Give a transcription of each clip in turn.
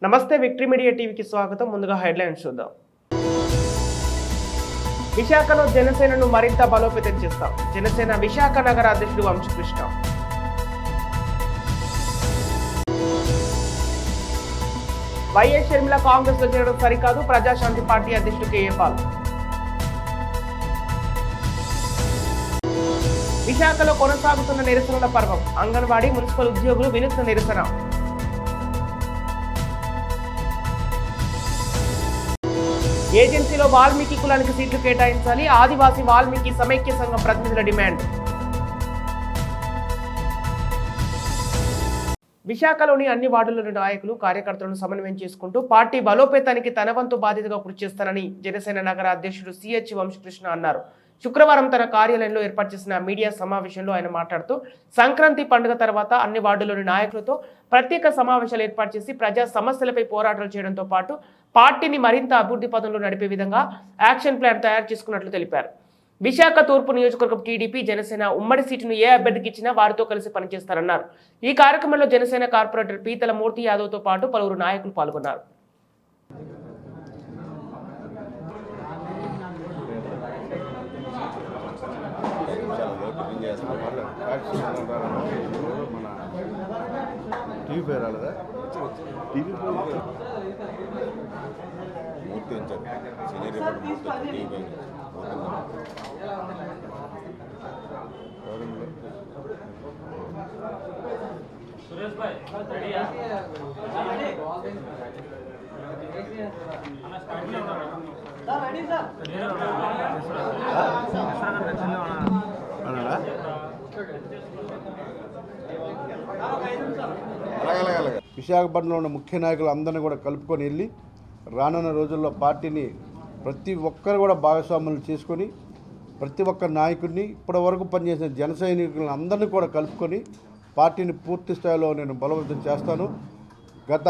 నమస్తే victory media టీవీకి స్వాగతం. ముందుగా హెడ్లైన్స్ చూద్దాం. విశాఖలో జనసేనను మరింత బలోపేతం చేస్తాం. జనసేన విశాఖ నగర అధ్యక్షుడు వంశకృష్ణ. వైఎస్ షర్మిల కాంగ్రెస్ లో చేరడం సరికాదు, ప్రజాశాంతి పార్టీ అధ్యక్షుడు కేఏ పాల్. విశాఖలో కొనసాగుతున్న నిరసనల పర్వం. అంగన్వాడీ మున్సిపల్ ఉద్యోగులు వినూత్న నిరసన. ఏజెన్సీలో వాల్మీకి కులానికి సీట్లు కేటాయించాలి. ఆదివాసీ వాల్మీకి సమైక్య సంఘం ప్రతినిధుల డిమాండ్. విశాఖలోని అన్ని వార్డుల్లోని నాయకులు కార్యకర్తలను సమన్వయం చేసుకుంటూ పార్టీ బలోపేతానికి తన వంతు బాధ్యతగా కృషి చేస్తానని జనసేన నగర అధ్యక్షుడు సిహెచ్ వంశకృష్ణ అన్నారు. శుక్రవారం తన కార్యాలయంలో ఏర్పాటు చేసిన మీడియా సమావేశంలో ఆయన మాట్లాడుతూ సంక్రాంతి పండుగ తర్వాత అన్ని వార్డుల్లోని నాయకులతో ప్రత్యేక సమావేశాలు ఏర్పాటు చేసి ప్రజా సమస్యలపై పోరాటాలు చేయడంతో పాటు పార్టీని మరింత అభివృద్ధి పదంలో నడిపే విధంగా యాక్షన్ ప్లాన్ తయారు చేసుకున్నట్లు తెలిపారు. విశాఖ తూర్పు నియోజకవర్గం టీడీపీ జనసేన ఉమ్మడి సీటును ఏ అభ్యర్థికి ఇచ్చినా వారితో కలిసి పనిచేస్తారన్నారు. ఈ కార్యక్రమంలో జనసేన కార్పొరేటర్ పీతల మూర్తి యాదవ్తో పాటు పలువురు నాయకులు పాల్గొన్నారు. విశాఖపట్నంలో ఉన్న ముఖ్య నాయకులు అందరినీ కూడా కలుపుకొని వెళ్ళి రానున్న రోజుల్లో పార్టీని ప్రతి ఒక్కరు కూడా భాగస్వాములు చేసుకొని ప్రతి ఒక్క నాయకుడిని ఇప్పటి వరకు పనిచేసిన జన సైనికులను అందరినీ కూడా కలుపుకొని పార్టీని పూర్తి స్థాయిలో నేను బలోపేతం చేస్తాను. గత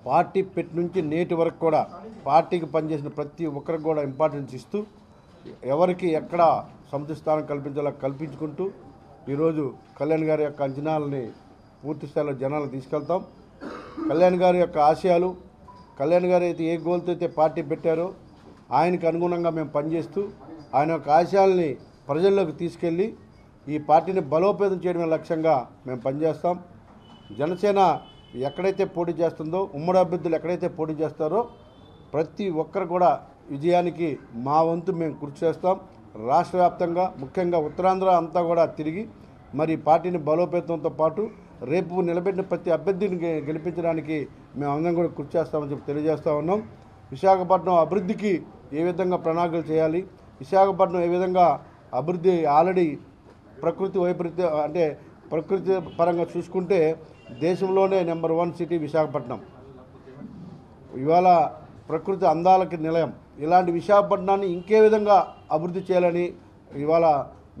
పార్టీ పెట్టి నుంచి నేటి వరకు కూడా పార్టీకి పనిచేసిన ప్రతి ఒక్కరికి కూడా ఇంపార్టెన్స్ ఇస్తూ ఎవరికి ఎక్కడ సముచిత స్థానం కల్పించాలో కల్పించుకుంటూ ఈరోజు కళ్యాణ్ గారి యొక్క అంచనాలని పూర్తి స్థాయిలో జనాలు తీసుకెళ్తాం. కళ్యాణ్ గారి యొక్క ఆశయాలు, కళ్యాణ్ గారు అయితే ఏ గోల్తో అయితే పార్టీ పెట్టారో ఆయనకు అనుగుణంగా మేము పనిచేస్తూ ఆయన యొక్క ఆశయాల్ని ప్రజల్లోకి తీసుకెళ్ళి ఈ పార్టీని బలోపేతం చేయడమే లక్ష్యంగా మేము పనిచేస్తాం. జనసేన ఎక్కడైతే పోటీ చేస్తుందో, ఉమ్మడి అభ్యర్థులు ఎక్కడైతే పోటీ చేస్తారో ప్రతి ఒక్కరు కూడా విజయానికి మా వంతు మేము కృషి చేస్తాం. రాష్ట్ర వ్యాప్తంగా ముఖ్యంగా ఉత్తరాంధ్ర అంతా కూడా తిరిగి మరి పార్టీని బలోపేతంతో పాటు రేపు నిలబెట్టిన ప్రతి అభ్యర్థిని గెలిపించడానికి మేము అందరం కూడా కృషి చేస్తామని చెప్పి తెలియజేస్తూ ఉన్నాం. విశాఖపట్నం అభివృద్ధికి ఏ విధంగా ప్రణాళికలు చేయాలి, విశాఖపట్నం ఏ విధంగా అభివృద్ధి ఆల్రెడీ ప్రకృతి వైపరీత్యం అంటే ప్రకృతి పరంగా చూసుకుంటే దేశంలోనే నెంబర్ 1 సిటీ విశాఖపట్నం. ఇవాళ ప్రకృతి అందాలకి నిలయం. ఇలాంటి విశాఖపట్నాన్ని ఇంకే విధంగా అభివృద్ధి చేయాలని ఇవాళ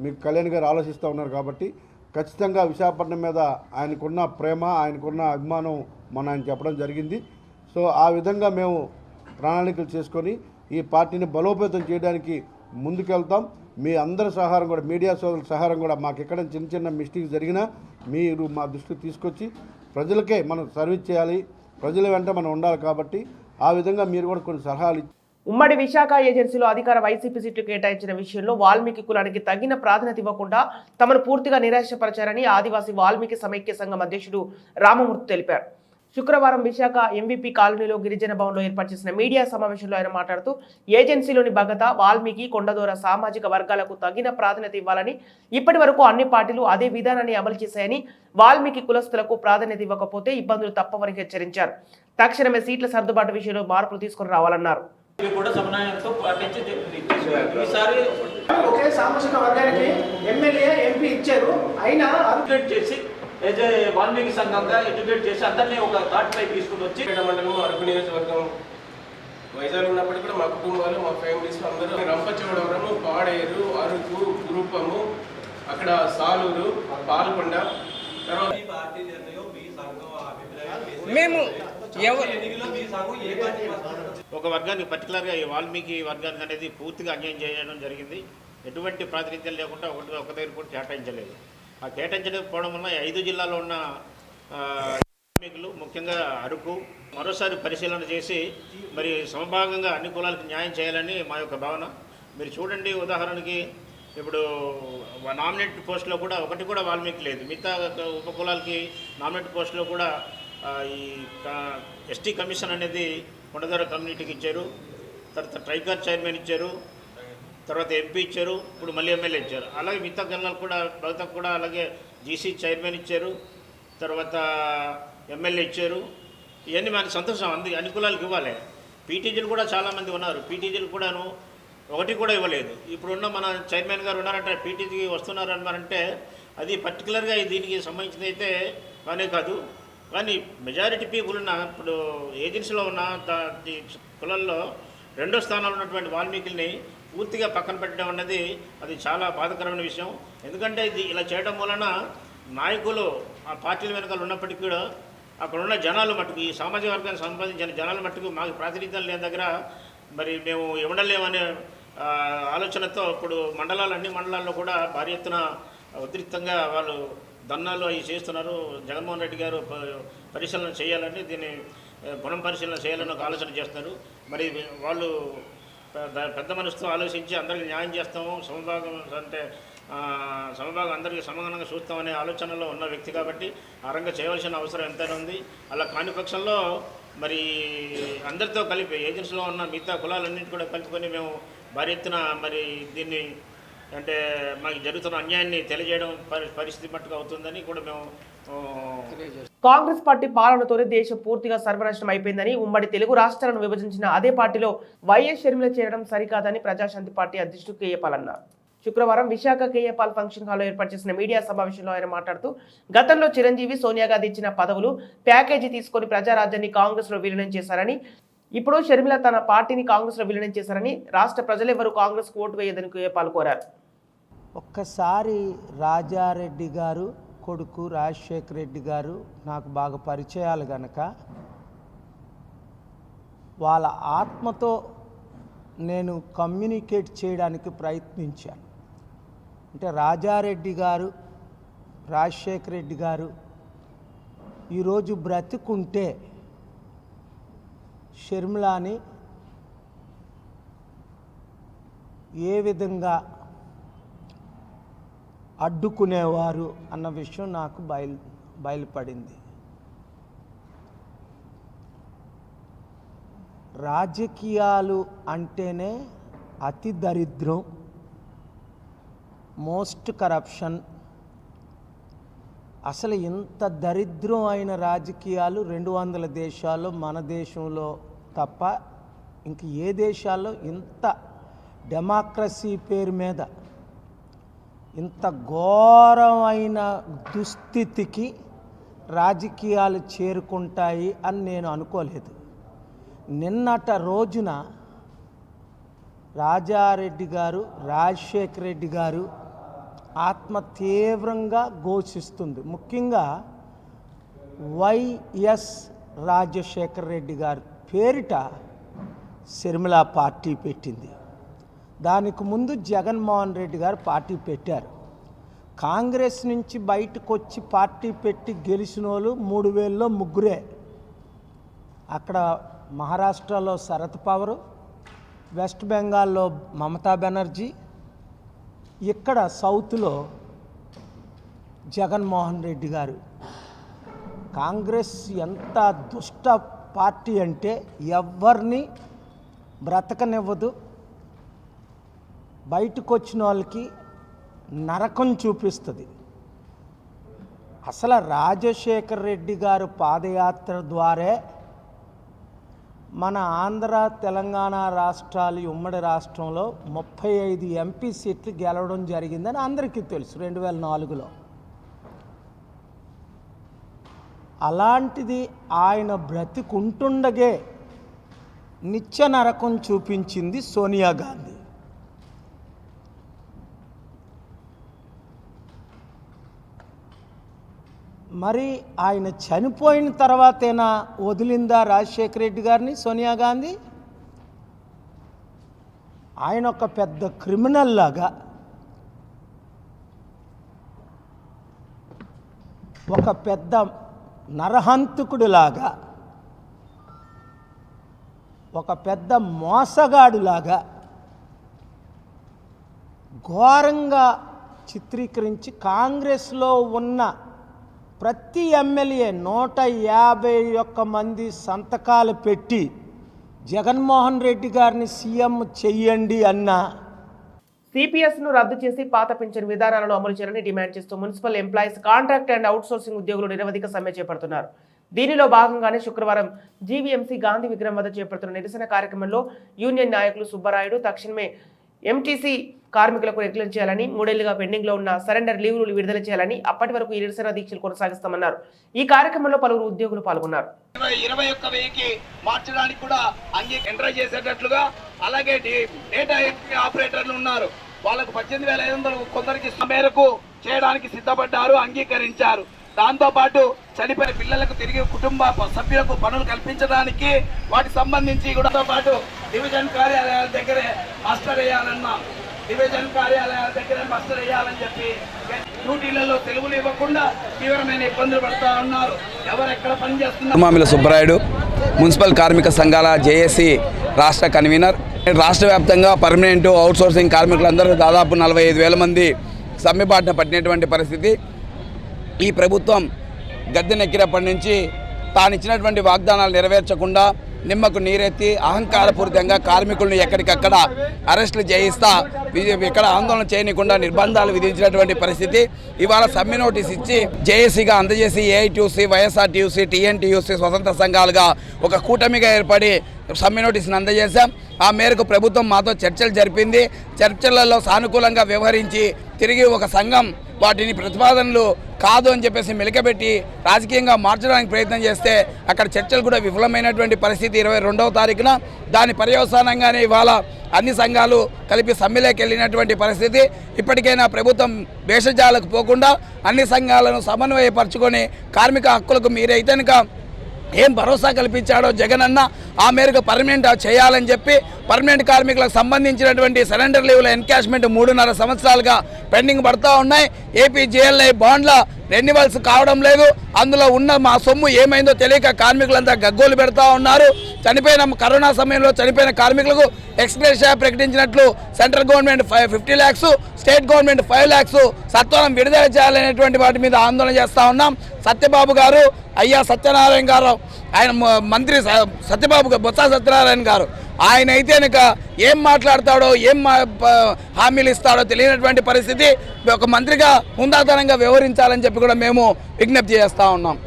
మీకు కళ్యాణ్ గారు ఆలోచిస్తూ ఉన్నారు. కాబట్టి ఖచ్చితంగా విశాఖపట్నం మీద ఆయనకున్న ప్రేమ, ఆయనకున్న అభిమానం మన ఆయన చెప్పడం జరిగింది. సో ఆ విధంగా మేము ప్రణాళికలు చేసుకొని ఈ పార్టీని బలోపేతం చేయడానికి ముందుకెళ్తాం. మీ అందరి సహారం కూడా, మీడియా సోదరుల సహారం కూడా, మాకు ఎక్కడ చిన్న చిన్న మిస్టేక్స్ జరిగినా మీరు మా దృష్టికి తీసుకొచ్చి ప్రజలకే మనం సర్వీస్ చేయాలి, ప్రజల వెంట మనం ఉండాలి. కాబట్టి ఆ విధంగా మీరు కూడా కొన్ని సలహాలు ఉమ్మడి విశాఖ ఏజెన్సీలో అధికార వైసీపీ సీట్లు కేటాయించిన విషయంలో వాల్మీకి కులానికి తగిన ప్రాధాన్యత ఇవ్వకుండా తమను పూర్తిగా నిరాశపరిచారని ఆదివాసీ వాల్మీకి సమైక్య సంఘం అధ్యక్షుడు రామమూర్తి తెలిపారు. శుక్రవారం విశాఖ ఎంవీపీ కాలనీలో గిరిజన భవన్లో ఏర్పాటు చేసిన మీడియా సమావేశంలో ఆయన మాట్లాడుతూ ఏజెన్సీలోని భగత, వాల్మీకి, కొండదోర సామాజిక వర్గాలకు తగిన ప్రాధాన్యత ఇవ్వాలని, ఇప్పటి వరకు అన్ని పార్టీలు అదే విధానాన్ని అమలు చేశాయని, వాల్మీకి కులస్తులకు ప్రాధాన్యత ఇవ్వకపోతే ఇబ్బందులు తప్పవని హెచ్చరించారు. తక్షణమే సీట్ల సర్దుబాటు విషయంలో మార్పులు తీసుకుని రావాలన్నారు. ఒకే సామాజిక వర్గానికి ఎమ్మెల్యే, ఎంపీ ఇచ్చారు. అయినా అప్డేట్ చేసి వాల్మీకి సంఘంగా ఎడ్యుకేట్ చేసి అందరినీ ఒక థాట్ పై తీసుకుని వచ్చి మండలం అరకు నియోజకవర్గం వైజాగ్ ఉన్నప్పటికీ కూడా మా కుటుంబాలు, మా ఫ్యామిలీస్ అందరూ రంపచోడవరము, పాడేరు, అరకు, గురుపము, అక్కడ సాలూరు, పాల్కొండ, తర్వాత మేము ఒక వర్గానికి పర్టికులర్గా ఈ వాల్మీకి వర్గానికి అనేది పూర్తిగా అన్యాయం చేయడం జరిగింది. ఎటువంటి ప్రాతినిధ్యం లేకుండా ఒక దగ్గర కూడా కేటాయించలేదు. ఆ కేటాయించకపోవడం వల్ల 5 జిల్లాలో ఉన్న వాల్మీకులు ముఖ్యంగా అరకు మరోసారి పరిశీలన చేసి మరి సమభాగంగా అన్ని కులాలకు న్యాయం చేయాలని మా యొక్క భావన. మీరు చూడండి, ఉదాహరణకి ఇప్పుడు నామినేట్ పోస్టులో కూడా ఒకటి కూడా వాల్మీకి లేదు. మిగతా ఉపకులాలకి నామినేట్ పోస్టులో కూడా ఈ ఎస్టీ కమిషన్ అనేది కొండదొర కమ్యూనిటీకి ఇచ్చారు, తర్వాత ట్రైకార్ చైర్మన్ ఇచ్చారు, తర్వాత ఎంపీ ఇచ్చారు, ఇప్పుడు మళ్ళీ ఎమ్మెల్యే ఇచ్చారు. అలాగే మిగతా గణాలకు కూడా భగతకు కూడా అలాగే జీసీ చైర్మన్ ఇచ్చారు, తర్వాత ఎమ్మెల్యే ఇచ్చారు. ఇవన్నీ మనకి సంతోషం, అన్ని కులాలకు ఇవ్వాలి. పీటీజీలు కూడా చాలామంది ఉన్నారు, పీటీజీలు కూడాను ఒకటి కూడా ఇవ్వలేదు. ఇప్పుడున్న మన చైర్మన్ గారు ఉన్నారంటే పీటీజీకి వస్తున్నారు అన్నారంటే అది పర్టికులర్గా దీనికి సంబంధించింది అయితే కానే కాదు. కానీ మెజారిటీ పీపుల్ ఉన్న ఇప్పుడు ఏజెన్సీలో ఉన్న కులాల్లో 2వ స్థానంలో ఉన్నటువంటి వాల్మీకుల్ని పూర్తిగా పక్కన పెట్టడం అన్నది అది చాలా బాధాకరమైన విషయం. ఎందుకంటే ఇది ఇలా చేయడం వలన నాయకులు ఆ పార్టీల వెనకాల ఉన్నప్పటికీ కూడా అక్కడ ఉన్న జనాలు మట్టుకు, ఈ సామాజిక వర్గానికి సంబంధించిన జనాల మట్టుకు మాకు ప్రాతినిధ్యం లేని దగ్గర మరి మేము ఇవ్వడలేమనే ఆలోచనతో ఇప్పుడు అన్ని మండలాల్లో కూడా భారీ ఎత్తున ఉధృతంగా వాళ్ళు ధర్నాలు అవి చేస్తున్నారు. జగన్మోహన్ రెడ్డి గారు పరిశీలన చేయాలని, దీన్ని పునః పరిశీలన చేయాలని ఒక ఆలోచన చేస్తున్నారు. మరి వాళ్ళు పెద్ద మనసుతో ఆలోచించి అందరికీ న్యాయం చేస్తాము, సమభాగం అందరికీ సమానంగా చూస్తామనే ఆలోచనలో ఉన్న వ్యక్తి కాబట్టి ఆ రంగా చేయవలసిన అవసరం ఎంతైనా ఉంది. అలా కాని పక్షంలో మరి అందరితో కలిపి ఏజెన్సీలో ఉన్న మిగతా కులాలన్నింటి కూడా కలుపుకొని మేము భారీ ఎత్తున మరి దీన్ని అంటే మాకు జరుగుతున్న అన్యాయాన్ని తెలియజేయడం పరిస్థితి మట్టుకు అవుతుందని కూడా మేము కాంగ్రెస్ పార్టీ పాలనతోనే దేశం పూర్తిగా సర్వనాశనం అయిపోయిందని, ఉమ్మడి తెలుగు రాష్ట్రాలను విభజించిన అదే పార్టీలో వైఎస్ షర్మిల చేరడం సరికాదని ప్రజాశాంతి పార్టీ అధ్యక్షుడు కేఏపాల్ అన్నారు. శుక్రవారం విశాఖ కేఏపాల్ ఫంక్షన్ హాల్లో ఏర్పాటు చేసిన మీడియా సమావేశంలో ఆయన మాట్లాడుతూ, గతంలో చిరంజీవి, సోనియా గాంధీ ఇచ్చిన పదవులు, ప్యాకేజీ తీసుకుని ప్రజారాజ్యాన్ని కాంగ్రెస్ లో విలీనం చేశారని, ఇప్పుడు షర్మిల తన పార్టీని కాంగ్రెస్ లో విలీనం చేశారని, రాష్ట్ర ప్రజలెవరూ కాంగ్రెస్ కు ఓటు వేయదని కేఏపాల్ కోరారు. ఒక్కసారి రాజారెడ్డి గారు కొడుకు రాజశేఖర రెడ్డి గారు నాకు బాగా పరిచయాలు గనక వాళ్ళ ఆత్మతో నేను కమ్యూనికేట్ చేయడానికి ప్రయత్నించాను. అంటే రాజారెడ్డి గారు, రాజశేఖర రెడ్డి గారు ఈరోజు బ్రతికుంటే షర్మిలాని ఏ విధంగా అడ్డుకునేవారు అన్న విషయం నాకు బయలుపడింది. రాజకీయాలు అంటేనే అతి దరిద్రం, మోస్ట్ కరప్షన్. అసలు ఇంత దరిద్రం అయిన రాజకీయాలు 200 దేశాల్లో, మన దేశంలో తప్ప ఇంక ఏ దేశాల్లో ఇంత డెమోక్రసీ పేరు మీద ఇంత ఘోరమైన దుస్థితికి రాజకీయాలు చేరుకుంటాయి అని నేను అనుకోలేదు. నిన్నట రోజున రాజారెడ్డి గారు, రాజశేఖర రెడ్డి గారు ఆత్మ తీవ్రంగా ఘోషిస్తుంది. ముఖ్యంగా వైఎస్ రాజశేఖర రెడ్డి గారి పేరిట షర్మిల పార్టీ పెట్టింది. దానికి ముందు జగన్మోహన్ రెడ్డి గారు పార్టీ పెట్టారు. కాంగ్రెస్ నుంచి బయటకు వచ్చి పార్టీ పెట్టి గెలిచిన వాళ్ళు 3000లో 3. అక్కడ మహారాష్ట్రలో శరద్ పవార్, వెస్ట్ బెంగాల్లో మమతా బెనర్జీ, ఇక్కడ సౌత్లో జగన్మోహన్ రెడ్డి గారు. కాంగ్రెస్ ఎంత దుష్ట పార్టీ అంటే ఎవరిని బ్రతకనివ్వదు, బయటకు వచ్చిన వాళ్ళకి నరకం చూపిస్తుంది. అసలు రాజశేఖర రెడ్డి గారు పాదయాత్ర ద్వారే మన ఆంధ్ర, తెలంగాణ రాష్ట్రాలు, ఉమ్మడి రాష్ట్రంలో 35 ఎంపీ సీట్లు గెలవడం జరిగిందని అందరికీ తెలుసు 2004లో. అలాంటిది ఆయన బ్రతికుంటుండగే నిత్య నరకం చూపించింది సోనియా గాంధీ. మరి ఆయన చనిపోయిన తర్వాతేనా వదిలిందా రాజశేఖర రెడ్డి గారిని సోనియా గాంధీ? ఆయన ఒక పెద్ద క్రిమినల్ లాగా, ఒక పెద్ద నరహంతకుడిలాగా, ఒక పెద్ద మోసగాడులాగా ఘోరంగా చిత్రీకరించి కాంగ్రెస్లో ఉన్న ప్రతి ఎమ్మెల్యే 151 మంది సంతకాలు పెట్టి జగన్మోహన్ రెడ్డి గారిని సీఎం చెయ్యండి అన్నా సిపిఎస్ ను రద్దు చేసి పాత పింఛన్ విధానాలను అమలు చేయాలని డిమాండ్ చేస్తూ municipal employees, contract and outsourcing ఉద్యోగులు నిరవధిక సమ్మె చేపడుతున్నారు. దీనిలో భాగంగానే శుక్రవారం జీవీఎంసీ గాంధీ విగ్రహం వద్ద చేపడుతున్న నిరసన కార్యక్రమంలో యూనియన్ నాయకులు సుబ్బరాయుడు తక్షణమే ఎంటీసీ కార్మికులకు రెగ్యులర్ చేయాలని, 3 ఏళ్లుగా పెండింగ్ లో ఉన్న సరెండర్ లీవ్లు విడుదల చేయాలని, అప్పటి వరకు ఈ నిరసన దీక్షలు కొనసాగిస్తామన్నారు. ఈ కార్యక్రమంలో పలువురు ఉద్యోగులు పాల్గొన్నారు. 21,000కి మార్చడానికి కూడా ఎంటర్ చేసేటట్లుగా, అలాగే డేటా ఎంట్రీ ఆపరేటర్లు ఉన్నారు, వాళ్ళకు 18,500 కొందరికి మేరకు చేయడానికి సిద్ధపడ్డారు, అంగీకరించారు. దాంతో పాటు చనిపోయిన పిల్లలకు తిరిగి కుటుంబ సభ్యులకు పనులు కల్పించడానికి వాటికి సంబంధించి కూడా పాటు డివిజన్ కార్యాలయాల దగ్గరే మాస్టర్ వేయాలన్నా, డివిజన్ కార్యాలయాల దగ్గరే మాస్టర్ వేయాలని చెప్పి డ్యూటీలలో సెలవులు ఇవ్వకుండా తీవ్రమైన ఇబ్బందులు పడుతూ ఉన్నారు. ఎవరెక్కడ పనిచేస్తున్నారు. మామిల సుబ్బరాయుడు, మున్సిపల్ కార్మిక సంఘాల జేఏసీ రాష్ట్ర కన్వీనర్. రాష్ట్ర వ్యాప్తంగా పర్మనెంట్ అవుట్సోర్సింగ్ కార్మికులందరూ దాదాపు 45,000 మంది సమ్మెబాటున పట్టినటువంటి పరిస్థితి. ఈ ప్రభుత్వం గద్దెనెక్కినప్పటి నుంచి తాను ఇచ్చినటువంటి వాగ్దానాలు నెరవేర్చకుండా నిమ్మకు నీరెత్తి అహంకారపూరితంగా కార్మికులను ఎక్కడికక్కడ అరెస్టులు చేయిస్తా ఇక్కడ ఆందోళన చేయకుండా నిర్బంధాలు విధించినటువంటి పరిస్థితి. ఇవాళ సమ్మె నోటీస్ ఇచ్చి జేఏసీగా అందజేసి ఏఐటీయూసీ, వైఎస్ఆర్టీయూసీ, టీఎన్టీయూసీ స్వతంత్ర సంఘాలుగా ఒక కూటమిగా ఏర్పడి సమ్మె నోటీసును అందజేశాం. ఆ మేరకు ప్రభుత్వం మాతో చర్చలు జరిపింది. చర్చలలో సానుకూలంగా వ్యవహరించి తిరిగి ఒక సంఘం వాటిని ప్రతిపాదనలు కాదు అని చెప్పేసి మెలికబెట్టి రాజకీయంగా మార్చడానికి ప్రయత్నం చేస్తే అక్కడ చర్చలు కూడా విఫలమైనటువంటి పరిస్థితి. 22వ తారీఖున దాని పర్యవసానంగానే ఇవాళ అన్ని సంఘాలు కలిపి సమ్మెలోకి వెళ్ళినటువంటి పరిస్థితి. ఇప్పటికైనా ప్రభుత్వం భేషజాలకు పోకుండా అన్ని సంఘాలను సమన్వయపరచుకొని కార్మిక హక్కులకు మీరైతే ఏం భరోసా కల్పించాడో జగనన్న ఆ మేరకు పర్మనెంట్ చేయాలని చెప్పి పర్మనెంట్ కార్మికులకు సంబంధించినటువంటి సరెండర్ లీవ్ల ఎన్కాష్మెంట్ 3.5 సంవత్సరాలుగా పెండింగ్ పడుతూ ఉన్నాయి. ఏపీ జేఎల్ఐ బాండ్ల రెన్యువల్స్ కావడం లేదు. అందులో ఉన్న మా సొమ్ము ఏమైందో తెలియక కార్మికులంతా గగ్గోలు పెడతా ఉన్నారు. చనిపోయిన కరోనా సమయంలో చనిపోయిన కార్మికులకు ఎక్స్గ్రేషియా ప్రకటించినట్లు central government 50 lakhs, state government 5 lakhs సత్వరం విడుదల చేయాలనేటువంటి వాటి మీద ఆందోళన చేస్తూ ఉన్నాం. సత్యబాబు గారు, అయ్యా సత్యనారాయణ గారు, ఆయన మంత్రి బొత్స సత్యనారాయణ గారు, ఆయన అయితే ఏం మాట్లాడతాడో ఏం హామీలు ఇస్తాడో తెలియనటువంటి పరిస్థితి. ఒక మంత్రిగా హుందాతనంగా వ్యవహరించాలని చెప్పి కూడా మేము విజ్ఞప్తి చేస్తూ ఉన్నాం.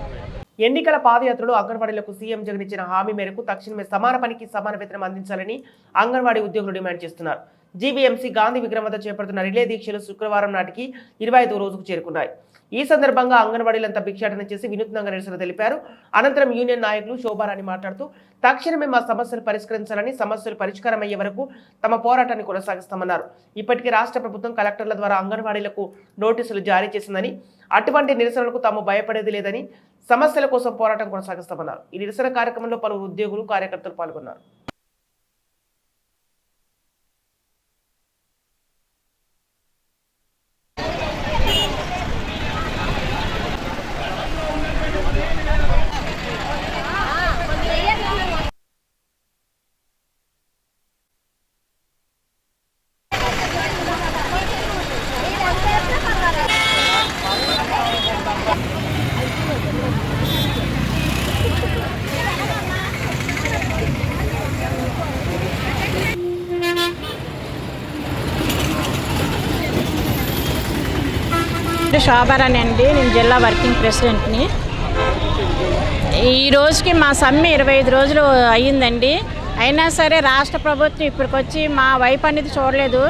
ఎన్నికల పాదయాత్రలో అంగన్వాడీలకు సీఎం జగన్ ఇచ్చిన హామీ మేరకు తక్షణమే సమాన పనికి సమాన వేతనం అందించాలని అంగన్వాడీ ఉద్యోగులు డిమాండ్ చేస్తున్నారు. జీవీఎంసీ గాంధీ విగ్రహం వద్ద చేపడుతున్న రిలే దీక్షలు శుక్రవారం నాటికి 25వ రోజుకు చేరుకున్నాయి. ఈ సందర్భంగా అంగన్వాడీలంతా భిక్షాటన చేసి వినూత్నంగా నిరసన తెలిపారు. అనంతరం యూనియన్ నాయకులు శోభారాణి మాట్లాడుతూ తక్షణమే మా సమస్యలు పరిష్కరించాలని, సమస్యలు పరిష్కారం అయ్యే వరకు తమ పోరాటాన్ని కొనసాగిస్తామన్నారు. ఇప్పటికే రాష్ట్ర ప్రభుత్వం కలెక్టర్ల ద్వారా అంగన్వాడీలకు నోటీసులు జారీ చేసిందని, అటువంటి నిరసనలకు తాము భయపడేది లేదని, సమస్యల కోసం పోరాటం కొనసాగిస్తామన్నారు. ఈ నిరసన కార్యక్రమంలో పలువురు ఉద్యోగులు, కార్యకర్తలు పాల్గొన్నారు. శోభారాణి అండి, నేను జిల్లా వర్కింగ్ ప్రెసిడెంట్ని. ఈ రోజుకి మా సమ్మె 25 రోజులు అయ్యిందండి. అయినా సరే రాష్ట్ర ప్రభుత్వం ఇప్పటికొచ్చి మా వైపు అనేది చూడలేదు.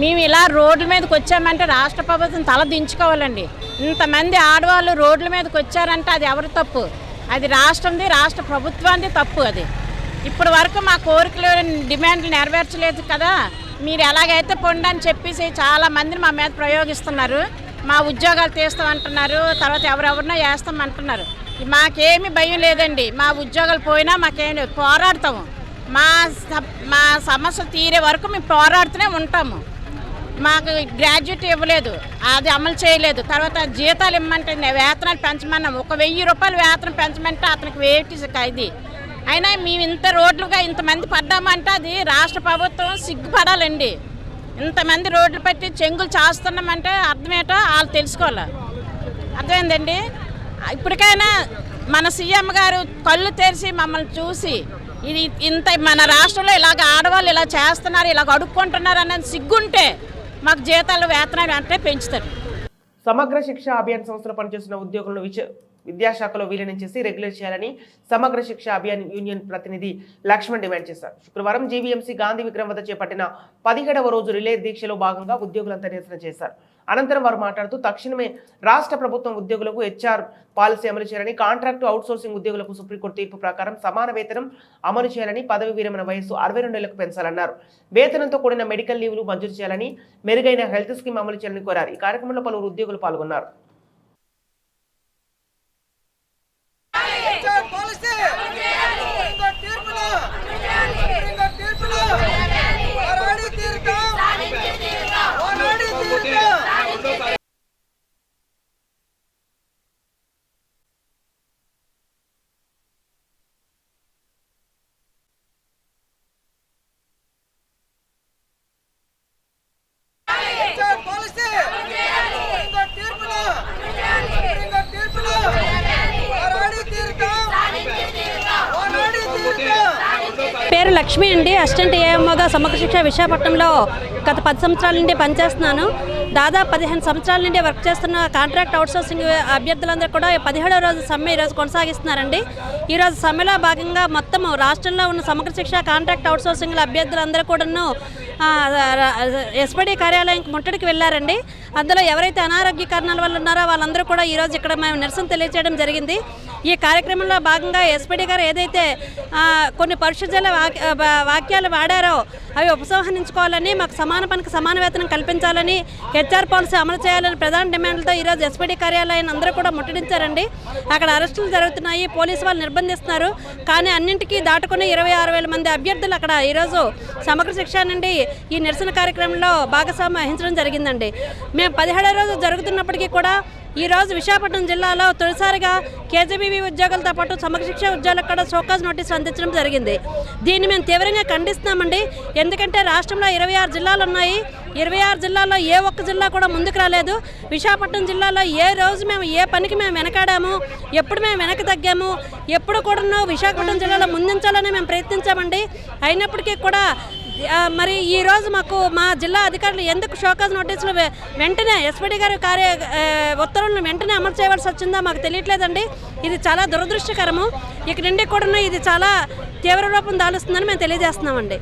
మేము ఇలా రోడ్ల మీదకి వచ్చామంటే రాష్ట్ర ప్రభుత్వం తల దించుకోవాలండి. ఇంతమంది ఆడవాళ్ళు రోడ్ల మీదకి వచ్చారంటే అది ఎవరి తప్పు? అది రాష్ట్రంది, రాష్ట్ర ప్రభుత్వానికి తప్పు. అది ఇప్పటి వరకు మా కోరికలు, డిమాండ్లు నెరవేర్చలేదు కదా. మీరు ఎలాగైతే పొండి అని చెప్పేసి చాలా మందిని మా మీద ప్రయోగిస్తున్నారు. మా ఉద్యోగాలు తీస్తామంటున్నారు, తర్వాత ఎవరెవరినో వేస్తామంటున్నారు. మాకేమీ భయం లేదండి. మా ఉద్యోగాలు పోయినా మాకేం పోరాడతాము. మా సమస్య తీరే వరకు మేము పోరాడుతూనే ఉంటాము. మాకు గ్రాడ్యుయేట్ ఇవ్వలేదు, అది అమలు చేయలేదు. తర్వాత జీతాలు ఇమ్మంటే వేతనాలు పెంచమన్నాం, 1000 రూపాయలు వేతనం పెంచమంటే అతనికి వేటి ఇది. అయినా మేము ఇంత రోడ్లుగా ఇంతమంది పడ్డామంటే అది రాష్ట్ర ప్రభుత్వం సిగ్గుపడాలండి. ఇంతమంది రోడ్లు పెట్టి చెంగులు చేస్తున్నామంటే అర్థమేటో వాళ్ళు తెలుసుకోవాలి. అర్థమైందండి. ఇప్పటికైనా మన సీఎం గారు కళ్ళు తెరిచి మమ్మల్ని చూసి ఇది ఇంత మన రాష్ట్రంలో ఇలాగ ఆడవాళ్ళు ఇలా చేస్తున్నారు, ఇలాగ అడుక్కుంటున్నారు అన్నది సిగ్గుంటే మాకు జీతాలు వేతనాలు అంటే పెంచుతారు. సమగ్ర శిక్ష అభియాన్ సంస్థలో పనిచేస్తున్న ఉద్యోగులను విద్యాశాఖలో విలీనం చేసి రెగ్యులేట్ చేయాలని సమగ్ర శిక్ష అభియాన్ యూనియన్ ప్రతినిధి లక్ష్మణ్ డిమాండ్ చేశారు. శుక్రవారం జీవీఎంసీ గాంధీ విగ్రహం వద్ద చేపట్టిన 17వ రోజు రిలే దీక్షలో భాగంగా ఉద్యోగులంతా నిరసన చేశారు. అనంతరం వారు మాట్లాడుతూ తక్షణమే రాష్ట్ర ప్రభుత్వం ఉద్యోగులకు హెచ్ఆర్ పాలసీ అమలు చేయాలని, కాంట్రాక్టు అవుట్సోర్సింగ్ ఉద్యోగులకు సుప్రీంకోర్టు తీర్పు ప్రకారం సమాన వేతనం అమలు చేయాలని, పదవి విరమణ వయస్సు 62 ఏళ్లకు పెంచాలన్నారు. వేతనంతో కూడిన మెడికల్ లీవ్లు మంజూరు చేయాలని, మెరుగైన హెల్త్ స్కీమ్ అమలు చేయాలని కోరారు. ఈ కార్యక్రమంలో పలువురు ఉద్యోగులు పాల్గొన్నారు. పేరు లక్ష్మి అండి. అసిస్టెంట్ ఏఎంఓగా సమగ్ర శిక్ష విశాఖపట్నంలో గత 10 సంవత్సరాల నుండి పనిచేస్తున్నాను. దాదాపు 15 సంవత్సరాల నుండి వర్క్ చేస్తున్న కాంట్రాక్ట్ అవుట్సోర్సింగ్ అభ్యర్థులందరూ కూడా 17వ రోజు సమ్మె ఈరోజు కొనసాగిస్తున్నారండి. ఈరోజు సమ్మెలో భాగంగా మొత్తం రాష్ట్రంలో ఉన్న సమగ్ర శిక్ష కాంట్రాక్ట్ అవుట్సోర్సింగ్ అభ్యర్థులందరూ కూడాను ఎస్పీడీ కార్యాలయానికి ముట్టడికి వెళ్ళారండి. అందులో ఎవరైతే అనారోగ్య కారణాల వల్ల ఉన్నారో వాళ్ళందరూ కూడా ఈరోజు ఇక్కడ మేము నిరసన తెలియజేయడం జరిగింది. ఈ కార్యక్రమంలో భాగంగా ఎస్పీడీ గారు ఏదైతే కొన్ని పరిశుద్ధ వాక్యాలు వాడారో అవి ఉపసంహరించుకోవాలని, మాకు సమాన పనికి సమాన వేతనం కల్పించాలని, హెచ్ఆర్ పాలసీ అమలు చేయాలని ప్రధాన డిమాండ్లతో ఈరోజు ఎస్పీడీ కార్యాలయాన్ని అందరూ కూడా ముట్టడించారండి. అక్కడ అరెస్టులు జరుగుతున్నాయి, పోలీసు వాళ్ళు నిర్బంధిస్తున్నారు. కానీ అన్నింటికీ దాటుకుని 26,000 మంది అభ్యర్థులు అక్కడ ఈరోజు సమగ్ర శిక్ష నుండి ఈ నిరసన కార్యక్రమంలో భాగస్వామ్యం వహించడం జరిగిందండి. మేము 17వ రోజు జరుగుతున్నప్పటికీ కూడా ఈరోజు విశాఖపట్నం జిల్లాలో తొలిసారిగా కేజీబీవీ ఉద్యోగులతో పాటు సమగ్ర శిక్ష ఉద్యోగులకు కూడా షోకాజ్ నోటీసులు అందించడం జరిగింది. దీన్ని మేము తీవ్రంగా ఖండిస్తున్నామండి. ఎందుకంటే రాష్ట్రంలో 26 జిల్లాలు ఉన్నాయి. 26 జిల్లాల్లో ఏ ఒక్క జిల్లా కూడా ముందుకు రాలేదు. విశాఖపట్నం జిల్లాలో ఏ రోజు మేము ఏ పనికి మేము వెనకాడాము, ఎప్పుడు మేము వెనక్కి తగ్గాము, ఎప్పుడు కూడా విశాఖపట్నం జిల్లాలో ముందుంచాలని మేము ప్రయత్నించామండి. అయినప్పటికీ కూడా మరి ఈరోజు మాకు మా జిల్లా అధికారులు ఎందుకు షోకాజ్ నోటీసులు వెంటనే ఎస్పీడీ గారి ఉత్తర్వులను వెంటనే అమలు చేయవలసి వచ్చిందో మాకు తెలియట్లేదండి. ఇది చాలా దురదృష్టకరము. ఇక నుండి కూడా ఇది చాలా తీవ్ర రూపం దాలుస్తుందని మేము తెలియజేస్తున్నామండి.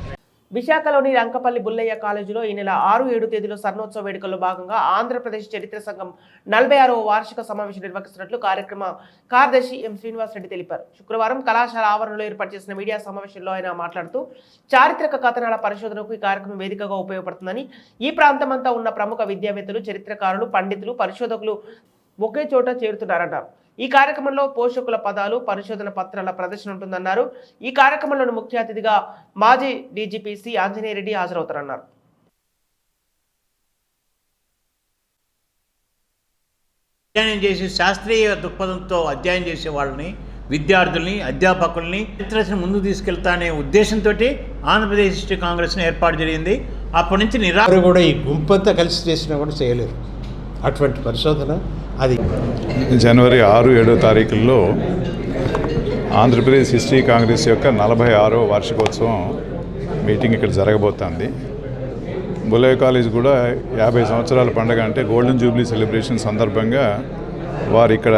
విశాఖలోని రంకపల్లి బుల్లయ్య కాలేజీలో ఈ నెల 6, 7 తేదీలో స్వర్ణోత్సవ వేడుకల్లో భాగంగా ఆంధ్రప్రదేశ్ చరిత్ర సంఘం 46వ వార్షిక సమావేశం నిర్వహిస్తున్నట్లు కార్యక్రమ కార్యదర్శి ఎం శ్రీనివాసరెడ్డి తెలిపారు. శుక్రవారం కళాశాల ఆవరణలో ఏర్పాటు చేసిన మీడియా సమావేశంలో ఆయన మాట్లాడుతూ చారిత్రక కథనాల పరిశోధనకు ఈ కార్యక్రమం వేదికగా ఉపయోగపడుతుందని, ఈ ప్రాంతమంతా ఉన్న ప్రముఖ విద్యావేత్తలు, చరిత్రకారులు, పండితులు, పరిశోధకులు ఒకే చోట చేరుతున్నారన్నారు. ఈ కార్యక్రమంలో పోషకుల పదాలు, పరిశోధన పత్రాల ప్రదర్శన ఉంటుందన్నారు. ఈ కార్యక్రమంలోని ముఖ్య అతిథిగా మాజీ డీజీపీ సి ఆంజనేయ రెడ్డి హాజరవుతారన్నారు. అధ్యయనం చేసి శాస్త్రీయ దృక్పథంతో అధ్యయనం చేసే వాళ్ళని, విద్యార్థుల్ని, అధ్యాపకుల్ని చరిత్రను ముందుకు తీసుకెళ్తానే ఉద్దేశంతో ఆంధ్రప్రదేశ్ హిస్టరీ కాంగ్రెస్ని ఏర్పాటు జరిగింది. అప్పటి నుంచి నిరాహారం కూడా ఈ గుంపంతా కలిసి చేసినా కూడా చేయలేరు అటువంటి పరిశోధన. అది జనవరి 6, 7 తారీఖుల్లో ఆంధ్రప్రదేశ్ హిస్టరీ కాంగ్రెస్ యొక్క 46వ వార్షికోత్సవం మీటింగ్ ఇక్కడ జరగబోతోంది. బుల్లయ్య కాలేజ్ కూడా 50 సంవత్సరాల పండుగ అంటే గోల్డెన్ జూబ్లీ సెలబ్రేషన్ సందర్భంగా వారు ఇక్కడ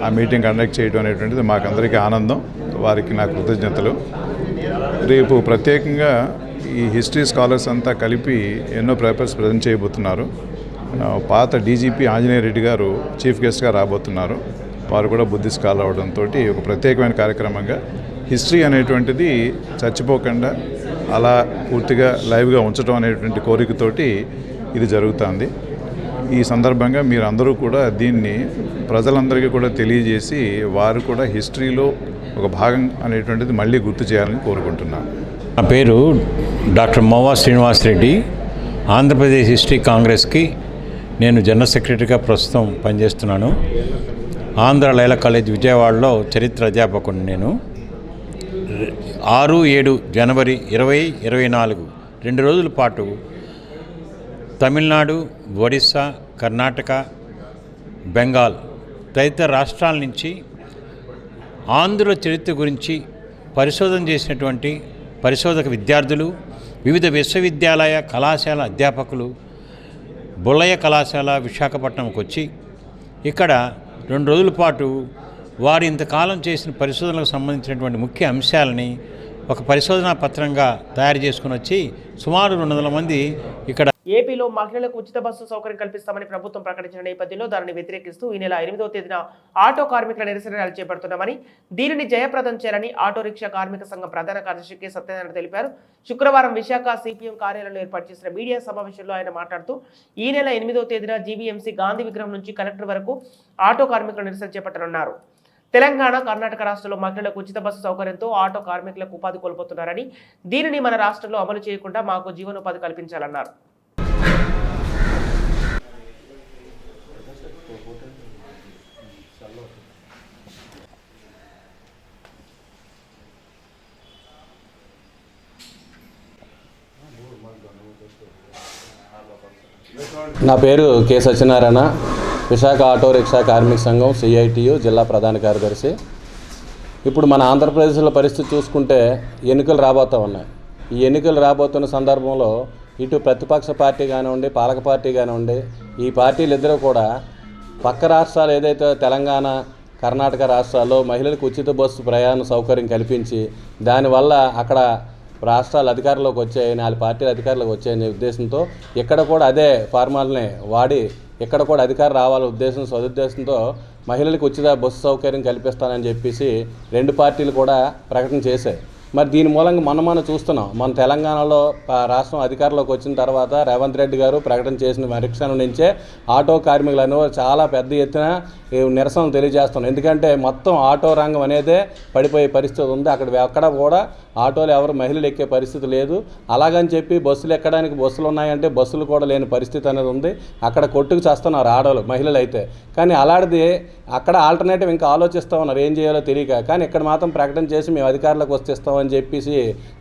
ఆ మీటింగ్ కండక్ట్ చేయడం అనేటువంటిది మాకందరికీ ఆనందం. వారికి నా కృతజ్ఞతలు. రేపు ప్రత్యేకంగా ఈ హిస్టరీ స్కాలర్స్ అంతా కలిపి ఎన్నో పేపర్స్ ప్రజెంట్ చేయబోతున్నారు. పాత డీజీపీ ఆంజనేయ రెడ్డి గారు చీఫ్ గెస్ట్గా రాబోతున్నారు. వారు కూడా బుద్ధి స్కాలర్ అవడంతో ఒక ప్రత్యేకమైన కార్యక్రమంగా హిస్టరీ అనేటువంటిది చచ్చిపోకుండా అలా పూర్తిగా లైవ్గా ఉంచడం అనేటువంటి కోరికతోటి ఇది జరుగుతుంది. ఈ సందర్భంగా మీరందరూ కూడా దీన్ని ప్రజలందరికీ కూడా తెలియజేసి వారు కూడా హిస్టరీలో ఒక భాగం అనేటువంటిది మళ్ళీ గుర్తు చేయాలని కోరుకుంటున్నాను. నా పేరు డాక్టర్ మోవా శ్రీనివాసరెడ్డి. ఆంధ్రప్రదేశ్ హిస్టరీ కాంగ్రెస్కి నేను జనరల్ సెక్రటరీగా ప్రస్తుతం పనిచేస్తున్నాను. ఆంధ్ర లైలా కాలేజ్ విజయవాడలో చరిత్ర అధ్యాపకుడిని నేను. 6-7 జనవరి 2024 2 రోజుల పాటు తమిళనాడు, ఒడిస్సా, కర్ణాటక, బెంగాల్ తదితర రాష్ట్రాల నుంచి ఆంధ్రుల చరిత్ర గురించి పరిశోధన చేసినటువంటి పరిశోధక విద్యార్థులు, వివిధ విశ్వవిద్యాలయ కళాశాల అధ్యాపకులు బుల్లయ్య కళాశాల విశాఖపట్నంకి వచ్చి ఇక్కడ 2 రోజుల పాటు వారు ఇంతకాలం చేసిన పరిశోధనలకు సంబంధించినటువంటి ముఖ్య అంశాలని ఒక పరిశోధనా పత్రంగా తయారు చేసుకుని వచ్చి సుమారు 200 మంది ఇక్కడ. ఏపీలో మహిళలకు ఉచిత బస్సు సౌకర్యం కల్పిస్తామని ప్రభుత్వం ప్రకటించిన నేపథ్యంలో దానిని వ్యతిరేకిస్తూ ఈ నెల 8వ తేదీన ఆటో కార్మికుల నిరసన ర్యాలీ చేపడుతున్నామని, దీనిని జయప్రదం చేయాలని ఆటో రిక్షా కార్మిక సంఘం ప్రధాన కార్యదర్శి కె సత్యనారాయణ తెలిపారు. శుక్రవారం విశాఖ సిపిఎం కార్యాలయంలో ఏర్పాటు చేసిన మీడియా సమావేశంలో ఆయన మాట్లాడుతూ ఈ నెల 8వ తేదీన జీవీఎంసీ గాంధీ విగ్రహం నుంచి కలెక్టర్ వరకు ఆటో కార్మికుల నిరసన చేపట్టనున్నారు. తెలంగాణ, కర్ణాటక రాష్ట్రంలో మహిళలకు ఉచిత బస్సు సౌకర్యంతో ఆటో కార్మికులకు ఉపాధి కోల్పోతున్నారని, దీనిని మన రాష్ట్రంలో అమలు చేయకుండా మాకు జీవనోపాధి కల్పించాలన్నారు. నా పేరు K Satyanarayana, Visakha auto rickshaw కార్మిక సంఘం సిఐటియు జిల్లా ప్రధాన కార్యదర్శి. ఇప్పుడు మన ఆంధ్రప్రదేశ్లో పరిస్థితి చూసుకుంటే ఎన్నికలు రాబోతూ ఉన్నాయి. ఈ ఎన్నికలు రాబోతున్న సందర్భంలో ఇటు ప్రతిపక్ష పార్టీ కానివ్వండి, పాలక పార్టీ కానివ్వండి, ఈ పార్టీలు ఇద్దరు కూడా పక్క రాష్ట్రాలు ఏదైతే తెలంగాణ, కర్ణాటక రాష్ట్రాల్లో మహిళలకు ఉచిత బస్సు ప్రయాణ సౌకర్యం కల్పించి దానివల్ల అక్కడ రాష్ట్రాలు అధికారంలోకి వచ్చాయి, 4 పార్టీలు అధికారంలోకి వచ్చాయనే ఉద్దేశంతో ఇక్కడ కూడా అదే ఫార్మాలని వాడి ఇక్కడ కూడా అధికారం రావాలనే సదుద్దేశంతో మహిళలకు ఉచిత బస్సు సౌకర్యం కల్పిస్తానని చెప్పేసి 2 పార్టీలు కూడా ప్రకటన చేశాయి. మరి దీని మూలంగా మనం చూస్తున్నాం. మన తెలంగాణలో రాష్ట్రం అధికారంలోకి వచ్చిన తర్వాత రేవంత్ రెడ్డి గారు ప్రకటన చేసిన మరుక్షణం నుంచే ఆటో కార్మికులు అనేవారు చాలా పెద్ద ఎత్తున నిరసనలు తెలియజేస్తున్నాం. ఎందుకంటే మొత్తం ఆటో రంగం అనేదే పడిపోయే పరిస్థితి ఉంది. అక్కడ కూడా ఆటోలు ఎవరు మహిళలు ఎక్కే పరిస్థితి లేదు. అలాగని చెప్పి బస్సులు ఎక్కడానికి బస్సులు ఉన్నాయంటే బస్సులు కూడా లేని పరిస్థితి అనేది ఉంది. అక్కడ కొట్టుకు చేస్తున్నారు ఆడవాళ్ళు, మహిళలు అయితే. కానీ అలాంటిది అక్కడ ఆల్టర్నేటివ్ ఇంకా ఆలోచిస్తూ ఉన్నారు, ఏం చేయాలో తెలియక. కానీ ఇక్కడ మాత్రం ప్రకటన చేసి మేము అధికారులకు వస్తేస్తామని చెప్పేసి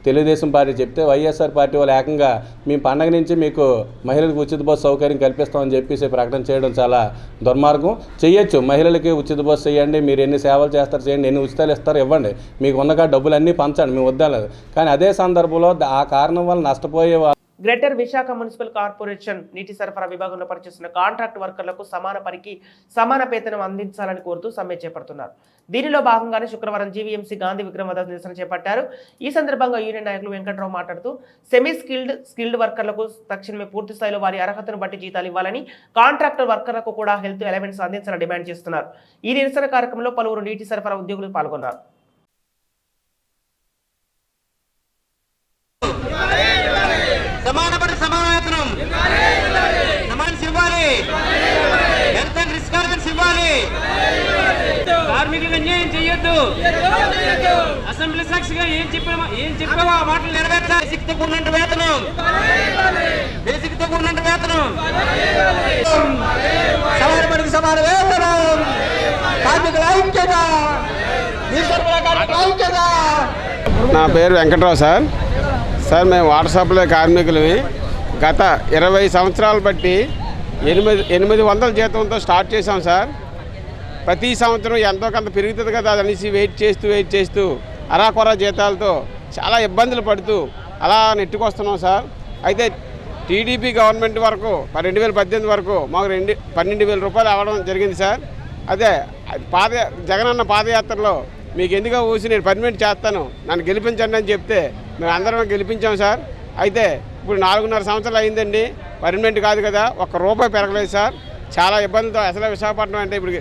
తెలుగుదేశం పార్టీ చెప్తే వైఎస్ఆర్ పార్టీ వాళ్ళు ఏకంగా మేము పండగ నుంచి మీకు మహిళలకు ఉచిత బస్సు సౌకర్యం కల్పిస్తామని చెప్పేసి ప్రకటన చేయడం చాలా దుర్మార్గం. చేయొచ్చు, మహిళలకి ఉచిత బస్సు చేయండి, మీరు ఎన్ని సేవలు చేస్తారు చేయండి, ఎన్ని ఉచితాలు ఇస్తారు ఇవ్వండి, మీకు ఉన్నగా డబ్బులన్నీ పంచండి, మేము వద్దాలేదు. కానీ అదే సందర్భంలో ఆ కారణం వల్ల నష్టపోయే గ్రేటర్ విశాఖ మున్సిపల్ కార్పొరేషన్ నీటి సరఫరా విభాగంలో పనిచేస్తున్న కాంట్రాక్ట్ వర్కర్లకు సమాన పనికి సమాన వేతనం అందించాలని కోరుతూ సమ్మె చేపడుతున్నారు. దీనిలో భాగంగానే శుక్రవారం జీవీఎంసీ గాంధీ విగ్రహం వద్ద నిరసన చేపట్టారు. ఈ సందర్భంగా యూనియన్ నాయకులు వెంకట్రావు మాట్లాడుతూ సెమీ స్కిల్డ్ వర్కర్లకు తక్షణమే పూర్తి స్థాయిలో వారి అర్హతను బట్టి జీతాలు ఇవ్వాలని, కాంట్రాక్టర్ వర్కర్లకు కూడా హెల్త్ ఎలవెన్స్ అందించాలని డిమాండ్ చేస్తున్నారు. ఈ నిరసన కార్యక్రమంలో పలువురు నీటి సరఫరా ఉద్యోగులు పాల్గొన్నారు. కార్మికులకు అన్యాయం చేయొద్దు. అసెంబ్లీ సాక్షిగా ఏం చెప్పావో ఆ మాటలు నెరవేర్చాలి. బేసిక్తో కూడినంత వేతనం, బేసిక్తో కూడినంత వేతనం, సమాన పనికి సమాన వేతనం, కార్మికుల ఐక్యత, ఐక్యత. నా పేరు వెంకట్రావు సార్. మేము వాటర్ సప్లై కార్మికులవి. గత 20 సంవత్సరాలు బట్టి 800 జీతంతో స్టార్ట్ చేశాం సార్. ప్రతి సంవత్సరం ఎంతో కొంత పెరుగుతుంది కదా అనేసి వెయిట్ చేస్తూ అరాకొర జీతాలతో చాలా ఇబ్బందులు పడుతూ అలా నెట్టుకొస్తున్నాం సార్. అయితే టీడీపీ గవర్నమెంట్ వరకు 2018 వరకు మాకు 12,000 రూపాయలు అవ్వడం జరిగింది సార్. అదే జగనన్న పాదయాత్రలో మీకు ఎందుకో ఊసి నేను పర్మనెంట్ చేస్తాను, నన్ను గెలిపించండి అని చెప్తే మేము అందరం గెలిపించాం సార్. అయితే ఇప్పుడు 4.5 సంవత్సరాలు అయిందండి, పర్మనెంట్ కాదు కదా, ₹1 పెరగలేదు సార్. చాలా ఇబ్బందులతో అసలు విశాఖపట్నం అంటే ఇప్పుడు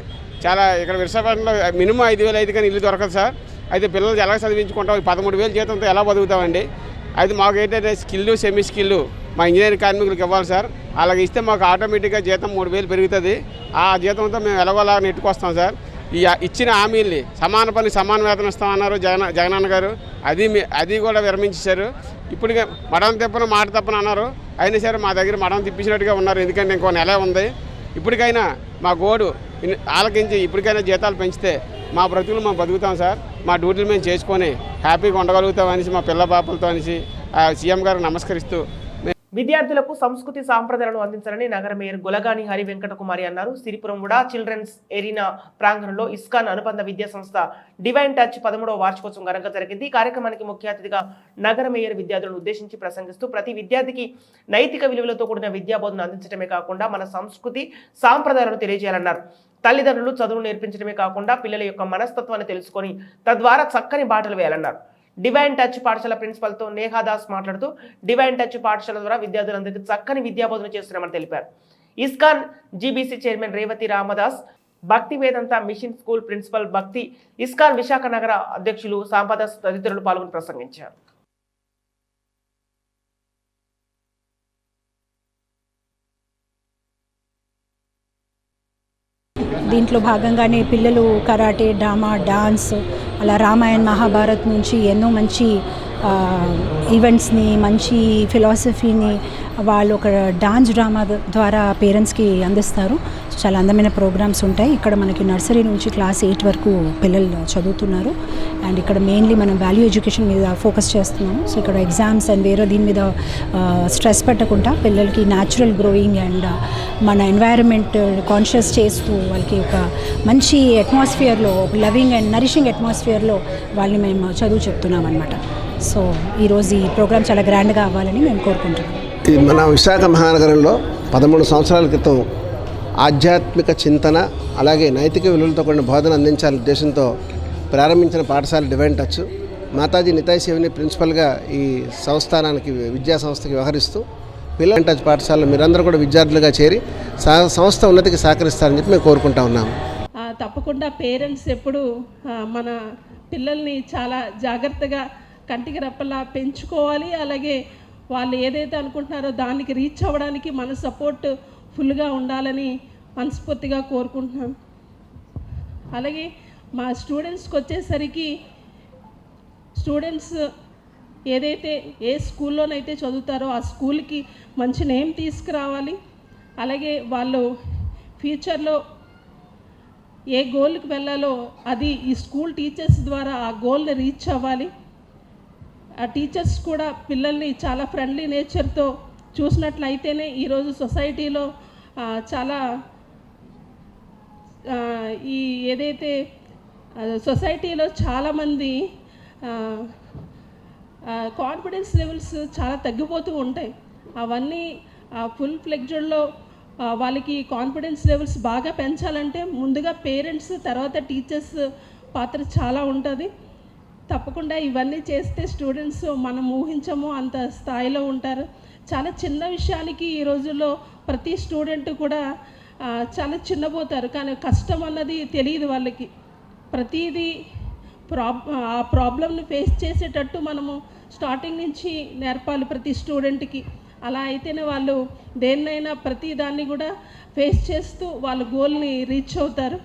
చాలా ఇక్కడ విశాఖపట్నంలో మినిమం 5,000 అయితే కానీ ఇల్లు దొరకదు సార్. అయితే పిల్లలు ఎలా చదివించుకుంటాం, 13,000 జీతంతో ఎలా బతుకుతామండి? అయితే మాకు ఏంటంటే స్కిల్లు, సెమీ స్కిల్లు మా ఇంజనీరింగ్ కార్మికులకు ఇవ్వాలి సార్. అలాగే ఇస్తే మాకు ఆటోమేటిక్గా జీతం 3,000 పెరుగుతుంది. ఆ జీతంతో మేము ఎలాగోలా నెట్టుకొస్తాం సార్. ఈ ఇచ్చిన హామీల్ని సమాన పని సమాన వేతనం ఇస్తామన్నారు జగనన్న గారు, అది కూడా విరమించేశారు. ఇప్పుడు మడం తప్పన మాట తప్పన అన్నారు. అయినా సరే మా దగ్గర మడం తిప్పించినట్టుగా ఉన్నారు. ఎందుకంటే ఇంకో నెల ఉంది. ఇప్పటికైనా మా గోడు ఆలకించి ఇప్పటికైనా జీతాలు పెంచితే మా బ్రతుకులు మేము బతుకుతాం సార్. మా డ్యూటీలు మేము చేసుకొని హ్యాపీగా ఉండగలుగుతాం అనేసి మా పిల్ల పాపలతో అనేసి సీఎం గారికి నమస్కరిస్తూ విద్యార్థులకు సంస్కృతి సాంప్రదాయాలను అందించాలని నగర మేయర్ గొలగాని హరి వెంకటకుమారి అన్నారు. సిరిపురం ఉడా చిల్డ్రన్స్ ఎరీనా ప్రాంగణంలో ఇస్కాన్ అనుబంధ విద్యా సంస్థ డివైన్ టచ్ 13వ వార్షికోత్సవం ఘనంగా జరిగింది. ఈ కార్యక్రమానికి ముఖ్య అతిథిగా నగర మేయర్ విద్యార్థులను ఉద్దేశించి ప్రసంగిస్తూ ప్రతి విద్యార్థికి నైతిక విలువలతో కూడిన విద్యా బోధన అందించడమే కాకుండా మన సంస్కృతి సాంప్రదాయాలను తెలియజేయాలన్నారు. తల్లిదండ్రులు చదువులు నేర్పించడమే కాకుండా పిల్లల యొక్క మనస్తత్వాన్ని తెలుసుకొని తద్వారా చక్కని బాటలు వేయాలన్నారు. డివైన్ టచ్ పాఠశాల ప్రిన్సిపల్తో నేహాదాస్ మాట్లాడుతూ డివైన్ టచ్ పాఠశాల ద్వారా విద్యార్థులందరికీ చక్కని విద్యాబోధన చేస్తున్నామని తెలిపారు. ISKCON GBC chairman Revathi Ramadas, Bhakti Vedanta mission school principal Bhakti, ISKCON Visakha నగర అధ్యక్షులు సాంబదాస్ తదితరులు పాల్గొని ప్రసంగించారు. దీంట్లో భాగంగానే పిల్లలు కరాటే, డ్రామా, డాన్స్, అలా రామాయణ్ మహాభారత్ నుంచి ఎన్నో మంచి ఈవెంట్స్ని, మంచి ఫిలాసఫీని వాళ్ళు ఒక డాన్స్ డ్రామా ద్వారా పేరెంట్స్కి అందిస్తారు. చాలా అందమైన ప్రోగ్రామ్స్ ఉంటాయి. ఇక్కడ మనకి నర్సరీ నుంచి క్లాస్ 8 వరకు పిల్లలు చదువుతున్నారు. అండ్ ఇక్కడ మెయిన్లీ మనం వాల్యూ ఎడ్యుకేషన్ మీద ఫోకస్ చేస్తున్నాము. సో ఇక్కడ ఎగ్జామ్స్ అండ్ వేరే దీని మీద స్ట్రెస్ పెట్టకుండా పిల్లలకి న్యాచురల్ గ్రోయింగ్ అండ్ మన ఎన్వైరన్మెంట్ కాన్షియస్ చేస్తూ వాళ్ళకి ఒక మంచి అట్మాస్ఫియర్లో, లవింగ్ అండ్ నరిషింగ్ అట్మాస్ఫియర్లో వాళ్ళని మేము చదువు చెప్తున్నాం అనమాట. సో ఈరోజు ఈ ప్రోగ్రామ్ చాలా గ్రాండ్గా అవ్వాలని మేము కోరుకుంటున్నాం. మన విశాఖ మహానగరంలో 13 సంవత్సరాల క్రితం ఆధ్యాత్మిక చింతన అలాగే నైతిక విలువలతో కూడిన బోధన అందించాలనే ఉద్దేశంతో ప్రారంభించిన పాఠశాల డివైన్ టచ్. మాతాజీ నితాయ్ సేవిని ప్రిన్సిపల్గా ఈ సంస్థానానికి విద్యా సంస్థకి వ్యవహరిస్తూ పిల్లల టచ్ పాఠశాలలో మీరందరూ కూడా విద్యార్థులుగా చేరి సంస్థ ఉన్నతికి సహకరిస్తారని చెప్పి మేము కోరుకుంటా ఉన్నాము. తప్పకుండా పేరెంట్స్ ఎప్పుడు మన పిల్లల్ని చాలా జాగ్రత్తగా కంటికి రెప్పలా పెంచుకోవాలి. అలాగే వాళ్ళు ఏదైతే అనుకుంటున్నారో దానికి రీచ్ అవ్వడానికి మన సపోర్ట్ ఫుల్గా ఉండాలని మనస్ఫూర్తిగా కోరుకుంటున్నాను. అలాగే మా స్టూడెంట్స్కి వచ్చేసరికి స్టూడెంట్స్ ఏదైతే ఏ స్కూల్లోనైతే చదువుతారో ఆ స్కూల్కి మంచి నేమ్ తీసుకురావాలి. అలాగే వాళ్ళు ఫ్యూచర్లో ఏ గోల్కి వెళ్ళాలో అది ఈ స్కూల్ టీచర్స్ ద్వారా ఆ గోల్ని రీచ్ అవ్వాలి. ఆ టీచర్స్ కూడా పిల్లల్ని చాలా ఫ్రెండ్లీ నేచర్తో చూసినట్లయితేనే ఈరోజు సొసైటీలో చాలా ఈ ఏదైతే సొసైటీలో చాలామంది కాన్ఫిడెన్స్ లెవెల్స్ చాలా తగ్గిపోతూ ఉంటాయి. అవన్నీ ఫుల్ ఫ్లెడ్జ్డ్లో వాళ్ళకి కాన్ఫిడెన్స్ లెవెల్స్ బాగా పెంచాలంటే ముందుగా పేరెంట్స్, తర్వాత టీచర్స్ పాత్ర చాలా ఉంటుంది. తప్పకుండా ఇవన్నీ చేస్తే స్టూడెంట్స్ మనం ఊహించము అంత స్థాయిలో ఉంటారు. చాలా చిన్న విషయానికి ఈ రోజుల్లో ప్రతి స్టూడెంట్ కూడా చాలా చిన్నపోతారు, కానీ కష్టం అన్నది తెలియదు వాళ్ళకి. ప్రతిదీ ఆ ప్రాబ్లమ్ని ఫేస్ చేసేటట్టు మనము స్టార్టింగ్ నుంచి నేర్పాలి ప్రతి స్టూడెంట్కి. అలా అయితేనే వాళ్ళు దేన్నైనా ప్రతి దాన్ని కూడా ఫేస్ చేస్తూ వాళ్ళ గోల్ని రీచ్ అవుతారు.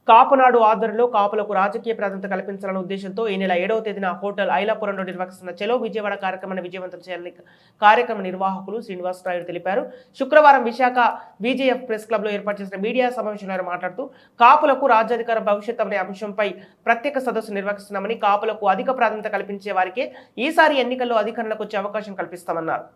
కాపునాడు ఆధ్వర్యంలో కాపులకు రాజకీయ ప్రాధాన్యత కల్పించాలనే ఉద్దేశంతో ఈ నెల 7వ తేదీన హోటల్ ఐలాపురంలో నిర్వహిస్తున్న చలో విజయవాడ కార్యక్రమాన్ని విజయవంతం చేయాలని కార్యక్రమ నిర్వాహకులు శ్రీనివాస్ నాయుడు తెలిపారు. శుక్రవారం విశాఖ బీజేఎఫ్ ప్రెస్ క్లబ్లో ఏర్పాటు చేసిన మీడియా సమావేశంలో ఆయన మాట్లాడుతూ కాపులకు రాజ్యాధికార భవిష్యత్ అనే అంశంపై ప్రత్యేక సదస్సు నిర్వహిస్తున్నామని, కాపులకు అధిక ప్రాధాన్యత కల్పించే వారికే ఈసారి ఎన్నికల్లో అధికారంలోకి వచ్చే అవకాశం కల్పిస్తామన్నారు.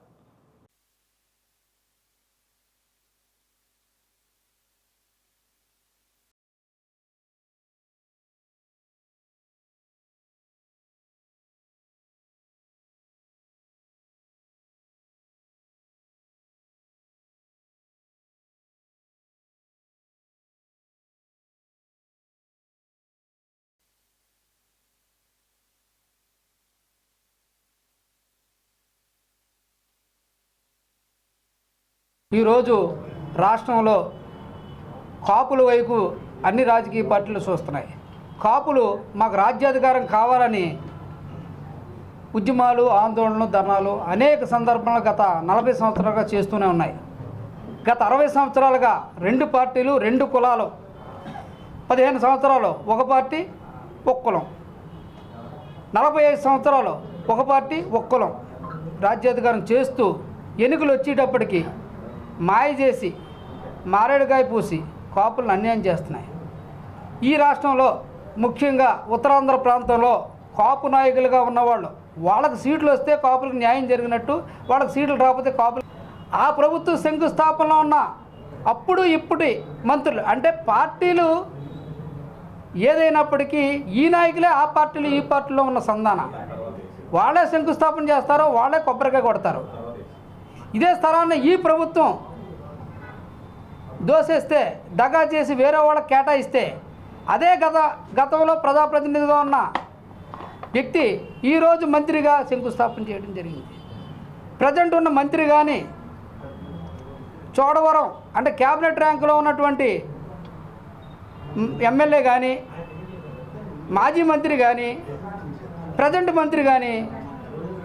ఈరోజు రాష్ట్రంలో కాపుల వైపు అన్ని రాజకీయ పార్టీలు చూస్తున్నాయి. కాపులు మాకు రాజ్యాధికారం కావాలని ఉద్యమాలు, ఆందోళనలు, ధర్నాలు అనేక సందర్భాలు గత 40 సంవత్సరాలుగా చేస్తూనే ఉన్నాయి. గత 60 సంవత్సరాలుగా 2 పార్టీలు, 2 కులాలు, 15 సంవత్సరాలు ఒక పార్టీ ఒక కులం, 45 సంవత్సరాలు ఒక పార్టీ ఒక కులం రాజ్యాధికారం చేస్తూ ఎన్నికలు వచ్చేటప్పటికి మాయ చేసి మారేడుకాయ పూసి కాపులను అన్యాయం చేస్తున్నాయి. ఈ రాష్ట్రంలో ముఖ్యంగా ఉత్తరాంధ్ర ప్రాంతంలో కాపు నాయకులుగా ఉన్నవాళ్ళు వాళ్ళకి సీట్లు వస్తే కాపులకు న్యాయం జరిగినట్టు, వాళ్ళకి సీట్లు రాకపోతే కాపులు ఆ ప్రభుత్వం శంకుస్థాపనలో ఉన్న అప్పుడు ఇప్పటి మంత్రులు అంటే పార్టీలు ఏదైనప్పటికీ ఈ నాయకులే ఆ పార్టీలు ఈ పార్టీలో ఉన్న సంధాన వాళ్ళే శంకుస్థాపన చేస్తారో వాళ్ళే కొబ్బరికాయ కొడతారు. ఇదే స్థలాన్ని ఈ ప్రభుత్వం దోసేస్తే దగా చేసి వేరే వాళ్ళకి కేటాయిస్తే అదే గతంలో ప్రజాప్రతినిధిగా ఉన్న వ్యక్తి ఈరోజు మంత్రిగా శంకుస్థాపన చేయడం జరిగింది. ప్రజెంట్ ఉన్న మంత్రి కానీ చోడవరం అంటే క్యాబినెట్ ర్యాంకులో ఉన్నటువంటి ఎమ్మెల్యే కానీ మాజీ మంత్రి కానీ ప్రజెంట్ మంత్రి కానీ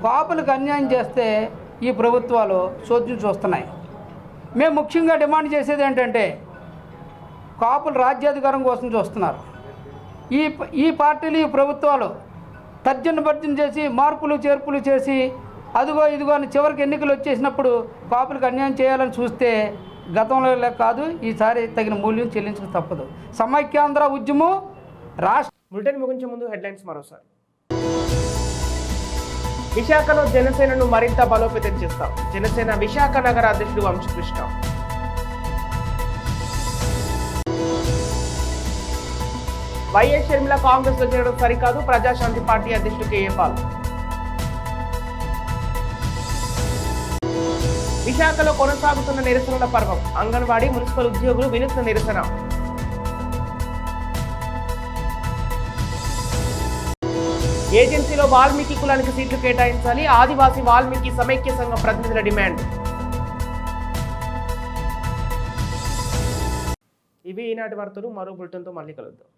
కాపులకు అన్యాయం చేస్తే ఈ ప్రభుత్వాలు చోద్యం చూస్తున్నాయి. మేము ముఖ్యంగా డిమాండ్ చేసేది ఏంటంటే కాపులు రాజ్యాధికారం కోసం చూస్తున్నారు. ఈ పార్టీలు ఈ ప్రభుత్వాలు తర్జన భర్జన చేసి మార్పులు చేర్పులు చేసి అదిగో ఇదిగో అని చివరికి ఎన్నికలు వచ్చేసినప్పుడు కాపులకు అన్యాయం చేయాలని చూస్తే గతంలో కాదు ఈసారి తగిన మూల్యం చెల్లించక తప్పదు. సమైక్యాంధ్ర ఉద్యమం రాష్ట్ర బులెటిన్ ముగించే ముందు హెడ్లైన్స్ మరోసారి. విశాఖలో జనసేనను మరింత బలోపేతం చేస్తాం. జనసేన విశాఖ నగర అధ్యక్షుడు వంశకృష్ణ. వైఎస్ షర్మిల కాంగ్రెస్ లో చేరడం సరికాదు. ప్రజాశాంతి పార్టీ అధ్యక్షుడు కేఏ పాల్. విశాఖలో కొనసాగుతున్న నిరసనల పర్వం. అంగన్వాడీ మున్సిపల్ ఉద్యోగులు వినూత్న నిరసన. ఏజెన్సీలో వాల్మీకి కులానికి సీట్లు కేటాయించాలి. ఆదివాసీ వాల్మీకి సమైక్య సంఘం ప్రతినిధుల డిమాండ్. ఇవి ఈనాటి వార్తలు. మరో బులెటిన్తో మళ్ళీ కలుద్దాం.